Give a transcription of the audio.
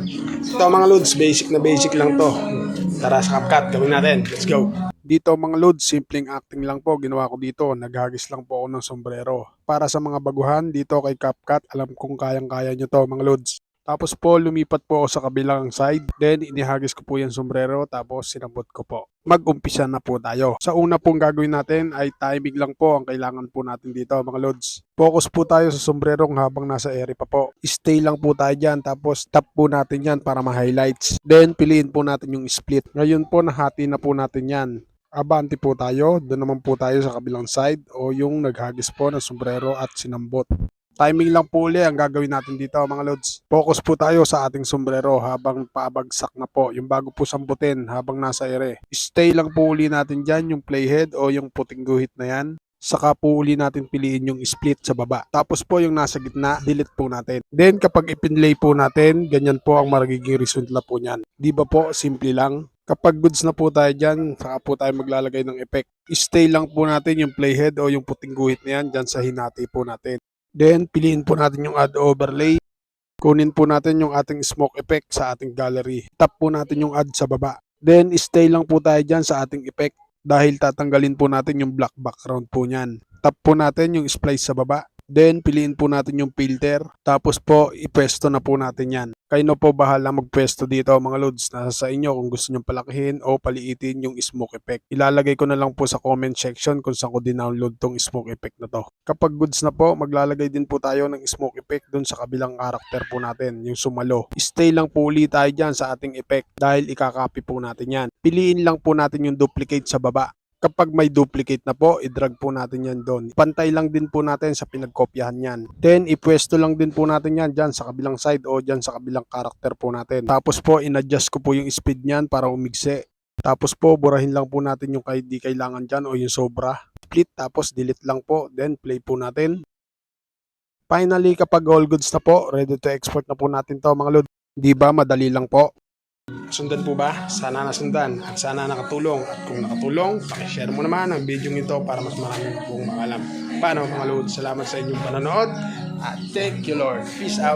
Ito mga loads, basic na basic lang to. Tara sa CapCut, gawin natin. Let's go. Dito mga loads, simpleng acting lang po ginawa ko dito. Naghagis lang po ako ng sombrero. Para sa mga baguhan dito kay CapCut, alam kong kayang-kaya nyo to mga loads. Tapos po, lumipat po ako sa kabilang side. Then, inihagis ko po yung sombrero. Tapos, sinabot ko po. Mag-umpisa na po tayo. Sa una pong gagawin natin ay timing lang po ang kailangan po natin dito mga loads. Focus po tayo sa sombrero habang nasa ere pa po. Stay lang po tayo dyan. Tapos, tap po natin yan para ma-highlights. Then, piliin po natin yung split. Ngayon po, nahati na po natin yan. Abante po tayo. Doon naman po tayo sa kabilang side o yung naghagis po ng sombrero at sinambot. Timing lang po uli ang gagawin natin dito mga lods. Focus po tayo sa ating sombrero habang pabagsak na po. Yung bago po sambutin habang nasa ere. Stay lang po uli natin dyan yung playhead o yung puting guhit na yan. Saka po uli natin piliin yung split sa baba. Tapos po yung nasa gitna, delete po natin. Then kapag ipinlay po natin, ganyan po ang magiging result na po niyan. Di ba po, simple lang. Kapag goods na po tayo dyan, saka po tayo maglalagay ng effect. Stay lang po natin yung playhead o yung puting guhit na yan dyan sa hinati po natin. Then, piliin po natin yung add overlay. Kunin po natin yung ating smoke effect sa ating gallery. Tap po natin yung add sa baba. Then, stay lang po tayo dyan sa ating effect dahil tatanggalin po natin yung black background po niyan. Tap po natin yung splice sa baba. Then, piliin po natin yung filter. Tapos po, ipwesto na po natin yan. Kayo na po bahala magpwesto dito mga loads. Nasa sa inyo kung gusto nyo palakihin o paliitin yung smoke effect. Ilalagay ko na lang po sa comment section kung saan ko din-download tong smoke effect na to. Kapag goods na po, maglalagay din po tayo ng smoke effect dun sa kabilang karakter po natin, yung sumalo. Stay lang po ulit tayo dyan sa ating effect dahil ikakopy po natin yan. Piliin lang po natin yung duplicate sa baba. Kapag may duplicate na po, i-drag po natin yan doon. Pantay lang din po natin sa pinagkopyahan yan. Then, ipwesto lang din po natin yan dyan sa kabilang side o dyan sa kabilang karakter po natin. Tapos po, in-adjust ko po yung speed niyan para umigse. Tapos po, burahin lang po natin yung di kailangan dyan o yung sobra. Split, tapos delete lang po. Then, play po natin. Finally, kapag all goods na po, ready to export na po natin to mga lod. Di ba, madali lang po. Sundan po ba? Sana nasundan at sana nakatulong. At kung nakatulong, pakishare mo naman ang video ito para mas marami pong makalam. Paano mga lod? Salamat sa inyong panonood at thank you Lord. Peace out.